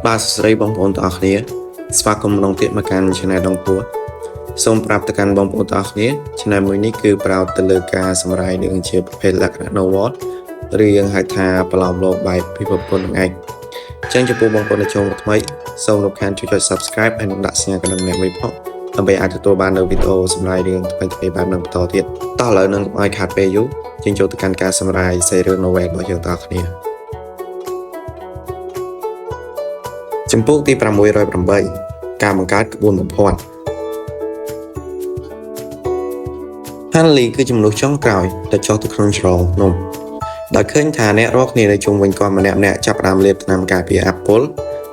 បាទស្រីបងប្អូនទាំងអស់គ្នាស្វាគមន៍ម្ដងទៀតមកកាន់ Channel ដងពួរសូមប្រាប់ទៅកាន់បងប្អូនទាំងអស់គ្នា Channel មួយនេះគឺប្រោតទៅលើការសម្រាយនឹងជាប្រភេទលក្ខណៈ Novel ឬយើងហៅថាប្រឡំលោកបែបពីប្រពន្ធនឹងឯងអញ្ចឹងចំពោះបងប្អូនដែលចូលមកថ្មីសូមរំខានជួយចុច Subscribe ហើយនឹងដាក់សញ្ញាកណ្ដឹងអ្នកមួយផងដើម្បីអាចទទួលបាននូវវីដេអូសម្រាយរឿងថ្មីៗបែបនឹងបន្តទៀតតោះឥឡូវនឹងកុំឲ្យខាតពេលយូរយើងចូលទៅកាន់ការសម្រាយសេរីរឿង Novel របស់យើងទាំងអស់គ្នាចំពោះទី608ការបង្កើតក្បួនបំផាត់ហានលីគឺចំនួនចុងក្រោយដែលចុះទៅក្នុងច្រកនោះដោយឃើញថាអ្នករកគ្នានៅជុំវិញគាត់ម្នាក់ចាប់ផ្ដើមលេបថ្នាំការពារអាប់ពុល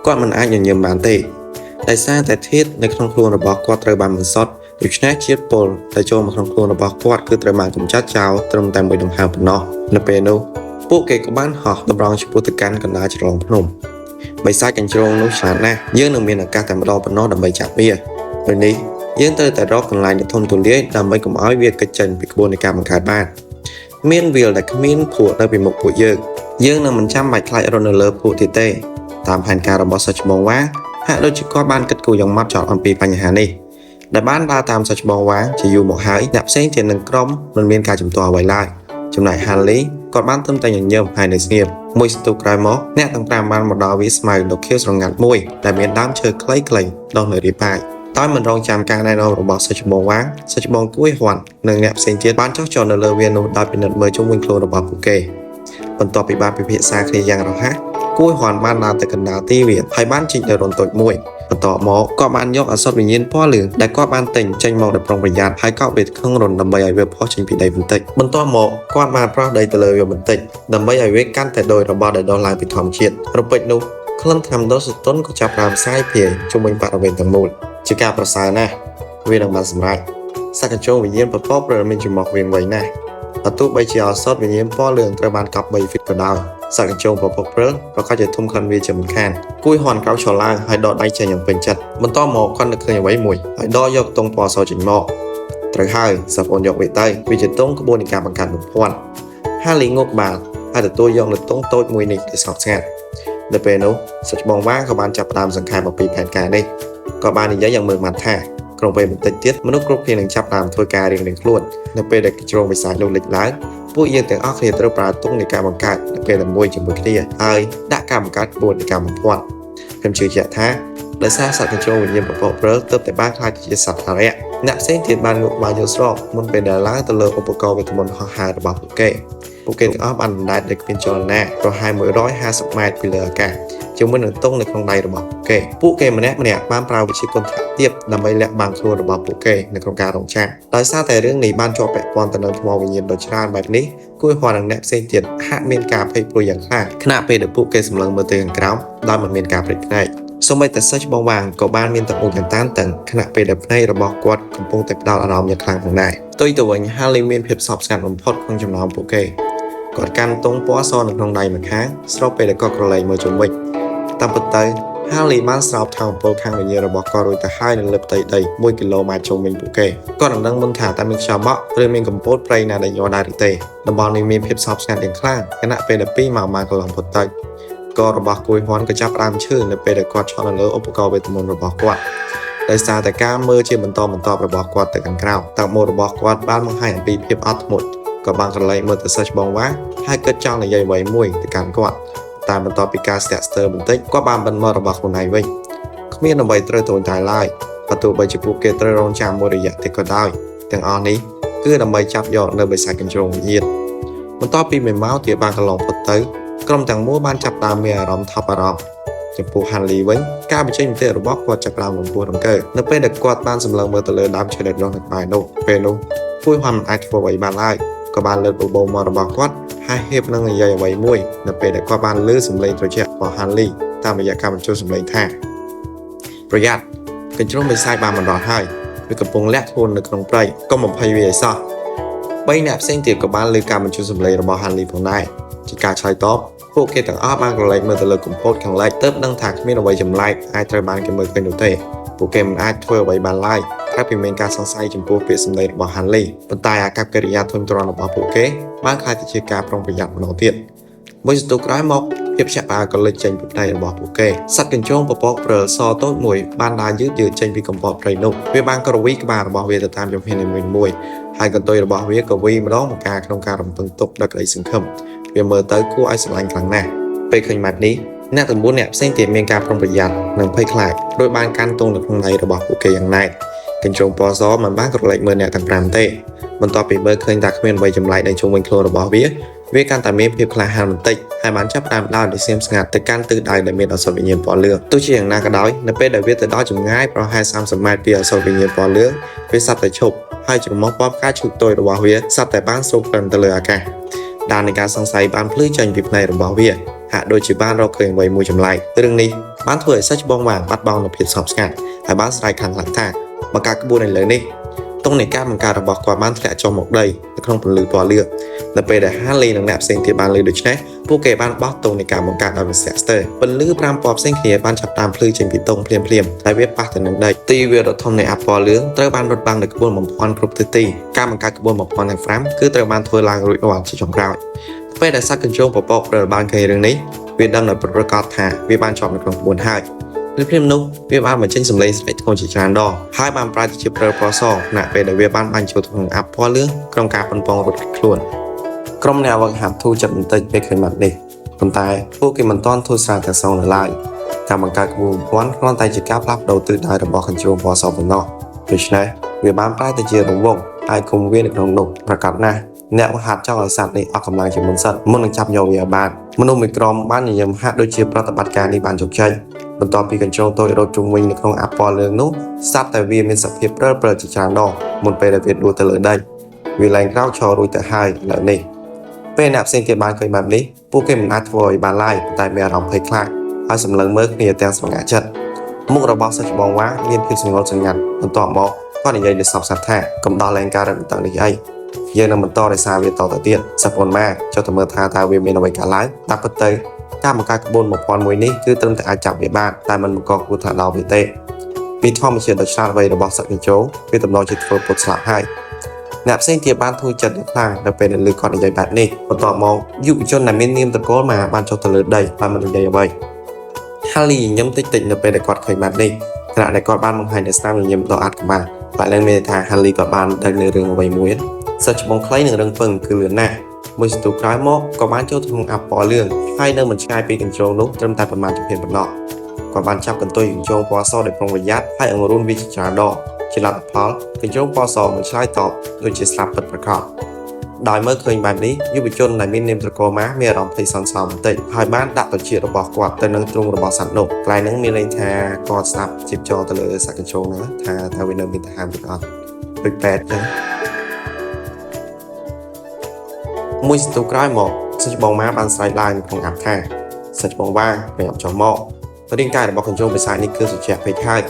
គាត់មិនអាចញញឹមបានទេដោយសារតែធាតុនៅក្នុងខ្លួនរបស់គាត់ត្រូវបានបន្សុទ្ធដូច្នេះជាតិពុលដែលចូលមកក្នុងខ្លួនរបស់គាត់គឺត្រូវបានកម្ចាត់ចោលត្រឹមតែមួយដង្ហើមប៉ុណ្ណោះនៅពេលនោះពួកគេក៏បានហោះតម្រង់ឆ្ពោះទៅកាន់កណ្ដាលច្រកភ្នំបិសាចកញ្ជ្រោងនោះឆ្លាតណាស់យើងនឹងមានឱកាសតែម្ដងប៉ុណ្ណោះដើម្បីចាប់វាពេលនេះយើងត្រូវតែរកកន្លែងដ៏ធំទូលាយដើម្បីកុំឲ្យវាកិច្ចចេញពីក្បួននៃការបង្កើតបានមានវាលដែលគ្មានភក់នៅពីមុខពួកយើងនឹងមិនចាំបាច់ខ្លាចរត់នៅលើភក់ទៀតទេតាមផែនការរបស់សាច់ច្បងវាហាក់ដូចជាគាត់បានគិតគូរយ៉ាងម៉ត់ចត់អំពីបញ្ហានេះដែលបានដើរតាមសាច់ច្បងវាជាយូរមកហើយអ្នកផ្សេងទៀតនឹងក្រុមមិនមានការជំទាស់អ្វីឡើយចំណែកហានលីគាត់បានទៅតែញញឹមហើយនៅស្ងៀមមួយសន្ទុះក្រោយមកអ្នកទាំង5បានមកដល់វាស្មៅដ៏ខៀវស្រងាត់មួយដែលមានដើមឈើខ្លីៗដុះនៅរាយប៉ាយដោយមិនរងចាំការណែនាំរបស់សាច់ច្បងវាសាច់ច្បងគួយហ៊ាន់និងអ្នកផ្សេងទៀតបានចុះចតនៅលើវានោះដោយពិនិត្យមើលជុំវិញខ្លួនរបស់ពួកគេបន្ទាប់ពីបានពិភាក្សាគ្នាយ៉ាងរហ័សគួយហ៊ាន់បានដើរទៅកណ្ដាលទីវាហើយបានជីកនៅរន្ធតូចមួយបន្ទាប់មកគាត់បានយកអសត់វិញ្ញាណពណ៌លឿងដែលគាត់បានទិញចេញមកដោយប្រុងប្រយ័ត្នហើយកោបវាក្នុងរន្ធដើម្បីឲ្យវាផុសចេញពីដីបន្តិចបន្ទាប់មកគាត់បានប្រោះដីទៅលើវាបន្តិចដើម្បីឲ្យវាកាន់តែដូចរបស់ដែលដុះឡើងពីធម្មជាតិរពេចនោះក្លិនថ្នាំដូសទន់ក៏ចាប់ផ្ដើមផ្សាយភាយជុំវិញបរិវេណទាំងមូលជាការប្រសើរណាស់វានឹងបានសម្រេចសក្តិជោវិញ្ញាណប្រពប្រមានចំមកវាងវៃណាស់បើទោះបីជាអសត់វិញ្ញាណពណ៌លឿងត្រូវបានកប់3 feet ក៏ដោយសក្តិជោប្រពប្រប្រកាសជាធំខិនវាជាមិនខានគួយហ៊ន់ក្រោកឈរឡើងហើយដកដៃចេញយ៉ាងពេញចិត្តបន្ទាប់មកគាត់នឹកឃើញអ្វីមួយហើយដកយកទង់ពណ៌សចេញមកត្រូវហើយសាប់អូនយកវាទៅវាជាទង់ក្បួននៃការបង្កើតបំផាត់ហាលីងុកបាទហើយទទួលយកនៅទង់តូចមួយនេះទៅស្ងប់ស្ងាត់នៅពេលនោះសាច់ច្បងវាក៏បានចាប់ផ្ដើមសង្ខេបអំពីផែនការនេះក៏បាននិយាយយ៉ាងមើលមាត់ថាក្នុងពេលបន្តិចទៀតមនុស្សគ្រប់គ្នានឹងចាប់ផ្ដើមធ្វើការរៀងៗខ្លួននៅពេលដែលជ្រងវិស័យនោះលេចឡើងពួកយើងទាំងអស់គ្នាត្រូវប្រើទង់នៃការបង្កើតនៅពេលតែមួយជាមួយគ្នាហើយដាក់ការបង្កើតក្បួននៃការបំផាត់ខ្ញុំជឿជាក់ថាដោយសារសត្វកញ្ជ្រោងវិញ្ញាណប្រពប្រទើបតែបានខ្លាចជាសត្វអារក្សអ្នកផ្សេងទៀតបានងក់ក្បាលយល់ស្រកមុនពេលដែលឡើងទៅលើឧបករណ៍វេទមន្តហោះហើររបស់ពួកគេទាំងអស់បានបណ្ដែតដោយគ្មានចលនាប្រហែល150 ម៉ែត្រពីលើអាកាសជាមួយនឹងទង់នៅក្នុងដៃរបស់ពួកគេម្នាក់បានប្រើវិធីគន្ធាទៀតដើម្បីលាក់បាំងខ្លួនរបស់ពួកគេនៅក្នុងការរងចាំដោយសារតែរឿងនេះបានជាប់ពាក់ព័ន្ធទៅនឹងថ្មវិញ្ញាណដ៏ច្រើនបែបនេះគួយហ៊ាននឹងអ្នកផ្សេងទៀតហាក់មានការភ័យព្រួយយ៉ាងខ្លាំងខណៈពេលដែលពួកគេសម្លឹងមើលទៅខាងក្រោមដោយមិនមានការព្រិចភ្នែកសូម្បីតែសិស្សបងវាងក៏បានមានតពុកយ៉ាងតានតឹងខណៈពេលដែលភ្នែករបស់គាត់កំពុងតែផ្ដោតអារម្មណ៍យ៉ាងខ្លាំងផងដែរផ្ទុយទៅវិញហាលីមានភាពស្ងប់ស្ងាត់បំផុតក្នុងចំណោមពួកគេគាត់កាន់ទង់ពណ៌សនៅក្នុងដៃម្ខាងស្របពេលដែលគាត់ក្រឡេកមើលជុំវិញតាមពិតទៅហាលីបានស្រោបថាមពលខាងវិញ្ញាណរបស់គាត់រួចទៅហើយនៅលើផ្ទៃដី1 គីឡូម៉ែត្រជុំវិញពួកគេគាត់នឹងដឹងមុនថាតើមានខ្យល់បក់ឬមានកំពតព្រៃណាដែលញ័រដែរឬទេតំបន់នេះមានភាពស្ងប់ស្ងាត់យ៉ាងខ្លាំងខណៈពេលដែល2 ម៉ោងកន្លងផុតទៅក៏របស់គួយហ៊ុនក៏ចាប់ផ្ដើមឈឺនៅពេលដែលគាត់ឈរនៅលើឧបករណ៍វេទមន្តរបស់គាត់ដោយសារតែការមើលជាបន្តបន្ទាប់របស់គាត់ទៅខាងក្រៅតើម៉ូរបស់គាត់បានបង្ហាញអំពីភាពអត់ធ្មត់ក៏បានក្រឡេកមើលទៅសិស្សបងវាហើយគិតចង់និយាយអ្វីមួយទៅកាន់គាត់តែបន្ទាប់ពីការស្ទាក់ស្ទើរបន្តិចគាត់បានបិទមាត់របស់ខ្លួនឯងវិញគ្មានអ្វីត្រូវតូចតាចឡើយបើទោះបីជាពួកគេត្រូវរងចាំមួយរយៈទៀតក៏ដោយទាំងអស់នេះគឺដើម្បីចាប់យកនៅបិសាចកញ្ជ្រោងវិញ្ញាណបន្ទាប់ពី1 ម៉ោងទៀតបានកន្លងផុតទៅក្រុមទាំងមូលបានចាប់ផ្ដើមមានអារម្មណ៍ថប់បារម្ភចំពោះហានលីវិញការបញ្ចេញមតិរបស់គាត់ចាប់ផ្ដើមរំពោះរង្គើនៅពេលដែលគាត់បានសម្លឹងមើលទៅលើដើមឈើដែលដុះនៅក្បែរនោះពេលនោះគួយហ៊ានមិនអាចធ្វើអ្វីបានឡើយក៏បានលើកបបោមករបស់គាត់ហើយហេបនឹងនិយាយអ្វីមួយនៅពេលដែលគាត់បានលើសំឡេងត្រជាក់របស់ហានលីតាមរយៈការបញ្ចូលសំឡេងថាប្រយ័ត្នកញ្ជ្រោងបិសាចបានបណ្ដោះហើយវាកំពុងលាក់ខ្លួននៅក្នុងព្រៃកុំបំភ័យវាឲ្យសោះ3 អ្នកផ្សេងទៀតក៏បានលើការបញ្ចូលសំឡេងរបស់ហានលីផងដែរជាការឆ្លើយតបពួកគេទាំងអស់បានក្រឡេកមើលទៅលើកំពតខាងលិចទើបដឹងថាគ្មានអ្វីចម្លែកអាចត្រូវបានគេមើលឃើញនោះទេពួកគេមិនអាចធ្វើអ្វីបានឡើយក្រៅពីមានការសង្ស័យចំពោះពាក្យសម្ដីរបស់ហានលីប៉ុន្តែអាកប្បកិរិយាធន់ទ្រាំរបស់ពួកគេបានខ្លាចទៅជាការប្រុងប្រយ័ត្នម្ដងទៀតមួយសន្ទុះក្រោយមក ភាពឆាប់រហ័សក៏លេចចេញពីផ្នែករបស់ពួកគេសត្វកញ្ជងពពកព្រើលសតូចមួយបានដើរយឺតចេញពីកំពតព្រៃនោះវាបានក្រវីក្បាលរបស់វាទៅតាមជំហាននីមួយៗហើយកន្ទុយរបស់វាក៏វីម្ដងម្កាលក្នុងការរំពឹងទុកដល់ក្តីសង្ឃឹមវាមើលទៅគួរឲ្យស្រឡាញ់ខ្លាំងណាស់ពេលឃើញម៉ាត់នេះអ្នកទាំង4អ្នកផ្សេងទៀតមានការប្រុងប្រយ័ត្ននិងភ័យខ្លាចដោយបានកាន់ទងនៅក្នុងដៃរបស់ពួកគេយ៉ាងណែនកញ្ជងពណ៌សមិនបានក្រឡេកមើលអ្នកទាំង5ទេបន្ទាប់ពីមើលឃើញថាគ្មានអ្វីចម្លែកនៅជុំវិញខ្លួនរបស់វាកាន់តែមានភាពក្លាហានបន្តិចហើយបានចាប់ផ្ដើមដើរដោយស្ងៀមស្ងាត់ទៅកាន់ទិសដៅដែលមានអសរវិញ្ញាណពណ៌លឿងទោះជាយ៉ាងណាក៏ដោយនៅពេលដែលវាទៅដល់ចម្ងាយប្រហែល30ម៉ែត្រពីអសរវិញ្ញាណពណ៌លឿងវាសត្វតែឈប់ហើយច្រមុះពណ៌ផ្កាឈូកតូចរបស់វាសត្វតែបានស្រូបផ្លិនទៅលើអាកាសដាននៃការសង្ស័យបានភ្លឺចេញពីភ្នែករបស់វាហាក់ដូចជាបានរកឃើញអ្វីមួយចម្លែករឿងនេះបានធ្វើឲ្យសាច់ច្បងបាត់បង់នូវភាពស្ងប់ស្ងាត់ហើយបានស្រែកខ្លាំងៗថាបង្កើតក្បួនឥឡូវនេះទង់នៃការបង្កើតរបស់គាត់បានធ្លាក់ចុះមកដីនៅក្នុងពន្លឺពណ៌លឿងនៅពេលដែល Harley និងអ្នកផ្សេងទៀតបានលើដូច្នេះពួកគេបានបោះទង់នៃការបង្កើតដោយវិស្វករស្ទើរពន្លឺ5ពណ៌ផ្សេងគ្នាបានចាប់តាមភ្លឺចេញពីទង់ភ្លាមហើយវាប៉ះទៅនឹងដីទីវារធំនៃអាពណ៌លឿងត្រូវបានរត់បាំងដោយក្បួនបំភាន់គ្រប់ទិសទីការបង្កើតក្បួនបំភាន់ទាំង5គឺត្រូវបានធ្វើឡើងរួចរាល់ជាចុងក្រោយពេលដែលសត្វកញ្ជងពពកព្រើលបានឃើញរឿងនេះវាដឹងដោយប្រកាសថាវាបានជាប់នៅក្នុងក្បួនហើយភ្លាមនោះវាបានបញ្ចេញសម្លេងស្រែកធ្ងន់ជាច្រើនដងហើយបានប្រែទៅជាព្រើលពណ៌សខណៈពេលដែលវាបានបាញ់ចូលក្នុងអាប់ពណ៌លឿងក្នុងការប៉ុនប៉ងរត់ខ្លួនក្រុមអ្នកវឹកហាត់ធូរចិត្តបន្តិចពេលឃើញម៉ាត់នេះប៉ុន្តែពួកគេមិនទាន់ធូរស្រាលទាំងសងនៅឡើយការបង្កើតក្បួនបំភាន់គ្រាន់តែជាការផ្លាស់ប្ដូរទិសដៅរបស់កញ្ជងពណ៌សប៉ុណ្ណោះដូច្នេះវាបានប្រែទៅជារង្វង់ហើយគុំវានៅក្នុងនោះប្រកាសណាស់អ្នកវឹកហាត់ចង់ឲ្យសត្វនេះអស់កម្លាំងជាមុនសិនមុននឹងចាប់យកវាបានមនុស្សមួយក្រុមបានញញឹមហាក់ដូចជាប្រតិបត្តិការនេះបានជោគជ័យបន្ទាប់ពីកញ្ជងតូចរត់ជុំវិញនៅក្នុងអាពណ៌លឿងនោះសត្វតែវាមានសភាពព្រើលជាច្រើនដងមុនពេលដែលវាដួលទៅលើដីវាឡើងក្រោកឈររួចទៅហើយឥឡូវនេះពេលអ្នកផ្សេងទៀតបានឃើញបែបនេះពួកគេមិនអាចធ្វើឲ្យបានឡើយតែមានអារម្មណ៍ភ័យខ្លាចហើយសម្លឹងមើលគ្នាទាំងស្រងាក់ចិត្តមុខរបស់សាច់ច្បងវ៉ាមានភាពស្ងល់ស្ងាត់បន្ទាប់មកគាត់និយាយដោយសប្បុរសថាកុំដល់ឡើងការរត់បន្តនេះអីយើងនឹងបន្តរក្សាវាតទៅទៀតសាប់ប៉ុនម៉ាចុះទៅមើលថាតើវាមានអ្វីកើតឡើងតាមពិតទៅការបង្កើតក្បួនបំភាន់មួយនេះគឺត្រឹមតែអាចចាប់វាបានតែมันមិនក៏គួរថាដល់វាទេពីធម្មជាតិដ៏ឆ្លាតវៃរបស់សត្វកញ្ជងវាទំនងជាធ្វើពុតស្លាប់ហើយអ្នកផ្សេងទៀតបានធូរចិត្តយ៉ាងខ្លាំងនៅពេលដែលឮគាត់និយាយបែបនេះបន្ទាប់មកយុវជនដែលមាននាមតកលមកបានចុះទៅលើដីហើយមិននិយាយអ្វី Harley ញញឹមតិចនៅពេលដែលគាត់ឃើញបែបនេះខណៈដែលគាត់បានបង្ហាញនូវស្នាមញញឹមដ៏អាតក្បាលតែឡើងមានថា Harley ក៏បានដឹងនៅរឿងអ្វីមួយសត្វច្បងខ្លីនិងរឹងពឹងគឺលឿនណាស់មួយសន្ទុះក្រោយមកក៏បានចូលក្នុងអាប់ពណ៌លឿងហើយនៅមិនឆ្ងាយពីកញ្ជងនោះត្រឹមតែប្រមាណជំហានប៉ុណ្ណោះគាត់បានចាប់កន្ទុយកញ្ជងពណ៌សដោយប្រុងប្រយ័ត្នហើយអង្រួនវាជាច្រើនដងជាលទ្ធផលកញ្ជងពណ៌សមិនឆ្លើយតបដូចជាស្លាប់ពិតប្រាកដដោយមើលឃើញបែបនេះយុវជនដែលមាននាមត្រកូលម៉ាមានអារម្មណ៍ភ័យសន្សើមបន្តិចហើយបានដាក់តជារបស់គាត់ទៅនឹងទ្រូងរបស់សត្វនោះកន្លែងហ្នឹងមានន័យថាគាត់ស្ដាប់ជីបចរទៅលើសត្វកញ្ជងហ្នឹងថាវានៅមានឋានទឹកអត់ដូចពេទ្យចឹងមួយសន្ទុះក្រោយមកសាច់ច្បងម៉ាបានស្រែកឡើងក្នុងអាប់ថាសាច់ច្បងវ៉ាប្រញាប់ចុះមករាងកាយរបស់កញ្ជងបិសាចនេះគឺត្រជាក់ពេកហើយ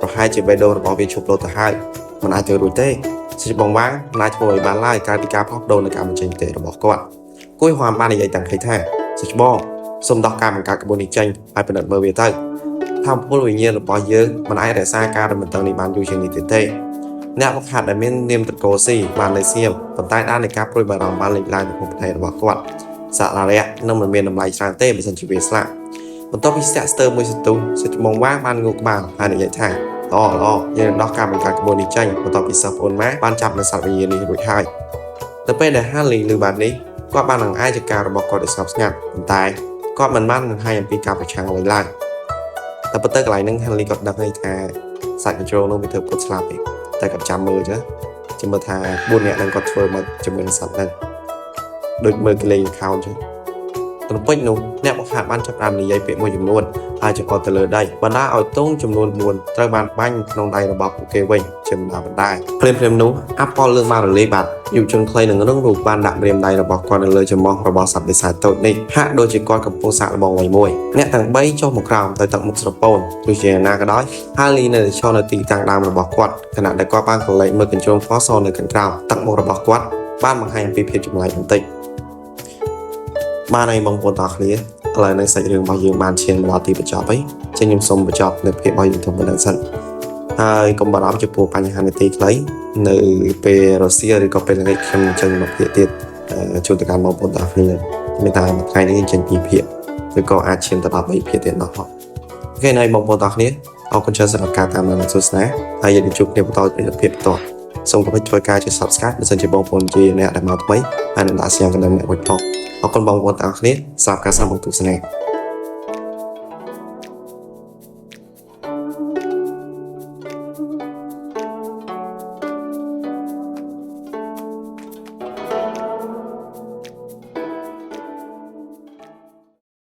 ប្រហែលជាបេះដូងរបស់វាឈប់លោតទៅហើយមិនអាចទៅរួចទេសាច់ច្បងវ៉ាមិនអាចធ្វើឲ្យបានឡើយក្រៅពីការផ្លាស់ប្ដូរនៃការបញ្ចេញទេរបស់គាត់គួយហួមបាននិយាយទាំងឃើញថាសាច់ច្បងសូមដោះការបង្កើតក្បួននេះចេញហើយពិនិត្យមើលវាទៅថាពលវិញ្ញាណរបស់យើងមិនអាចរក្សាការរំលឹកនេះបានយូរជាងនេះទេអ្នកវឹកហាត់ដែលមាននាមតកោស៊ីបាននៅស្ងៀមប៉ុន្តែដាននៃការព្រួយបារម្ភបានលេចឡើងក្នុងផ្ទៃរបស់គាត់សារៈនឹងមិនមានតម្លៃច្រើនទេបើមិនជាវាស្លាប់បន្ទាប់ពីស្ទាក់ស្ទើរមួយសន្ទុះសាច់ច្បងវ៉ាបានងក់ក្បាលហើយនិយាយថាល្អយើងដោះការបង្កើតក្បួននេះចេញបន្ទាប់ពីសិស្សប្អូនម៉ាបានចាប់នៅសត្វវិញ្ញាណនេះរួចហើយនៅពេលដែល Harley ឮបែបនេះគាត់បានបង្ហាញចការរបស់គាត់ដោយស្ងប់ស្ងាត់ប៉ុន្តែគាត់មិនបានបង្ហាញអំពីការប្រឆាំងអ្វីឡើយតែប៉ុន្តែកន្លែងហ្នឹង Harley គាត់ដឹងថាសាច់កញ្ជងនោះវាធ្វើពុតស្លាប់ទេតែគាត់ចាំមើលចឹងចាំមើលថា4នាក់ហ្នឹងគាត់ធ្វើមកជាមួយនឹងសត្វហ្នឹងដូចមើលកលេង account ចឹងត្រពេចនោះអ្នកបង្ហាត់បានចាប់ផ្ដើមនិយាយពាក្យមួយចំនួនហើយចង្អុលទៅលើដីបណ្ដាឲ្យទងចំនួន4ត្រូវបានបាញ់ក្នុងដៃរបស់ពួកគេវិញជាបណ្ដាភ្លាមនោះអាប់ពណ៌លឿងបានរលាយបាត់យុវជនខ្លីនឹងរឹងរូបបានដាក់ម្រាមដៃរបស់គាត់នៅលើច្រមុះរបស់សត្វបិសាចតូចនេះហាក់ដូចជាគាត់កំពុងសាកល្បងអ្វីមួយអ្នកទាំង3ចុះមកក្រោមទៅទឹកមុខស្រពោនទោះជាយ៉ាងណាក៏ដោយ Harley នៅឈរនៅទីតាំងដើមរបស់គាត់ខណៈដែលគាត់បានក្រឡេកមើលកញ្ជងពណ៌សនៅខាងក្រោមទឹកមុខរបស់គាត់បានបង្ហាញអំពីភាពចម្លែកបន្តិចបានឲ្យបងប្អូនទាំងគ្នាឥឡូវនេះសាច់រឿងរបស់យើងបានឈានមកដល់ទីបញ្ចប់ហើយចឹងខ្ញុំសូមបញ្ចប់នៅភាពរបស់យើងទៅប៉ុណ្្នឹងសិនហើយកុំបារម្ភចំពោះបញ្ហានីតិខ្លីនៅពេលរសៀលឬក៏ពេលល្ងាចខ្ញុំចេញមកភាគទៀតជួបទៅកាន់បងប្អូនទាំងគ្នាមានតែមួយថ្ងៃនេះចេញពីភាគ ឬក៏អាចឈានទៅដល់3ភាគទៀតនោះអូខេនៅបងប្អូនទាំងគ្នាអរគុណច្រើនសម្រាប់ការតាមដាននិងទស្សនាហើយយើងជួបគ្នាបន្តពីភាពបន្តសូមកុំភ្លេចធ្វើការចុច Subscribe បើសិនជាបងប្អូនជាអ្នកដែលមកថ្មីហើយនឹងដាក់សញ្ញាកណ្ដឹងអ្នកវិញផងអរគុណបងប្អូនទាំងគ្នាសម្រាប់ការតាមដានទស្សនា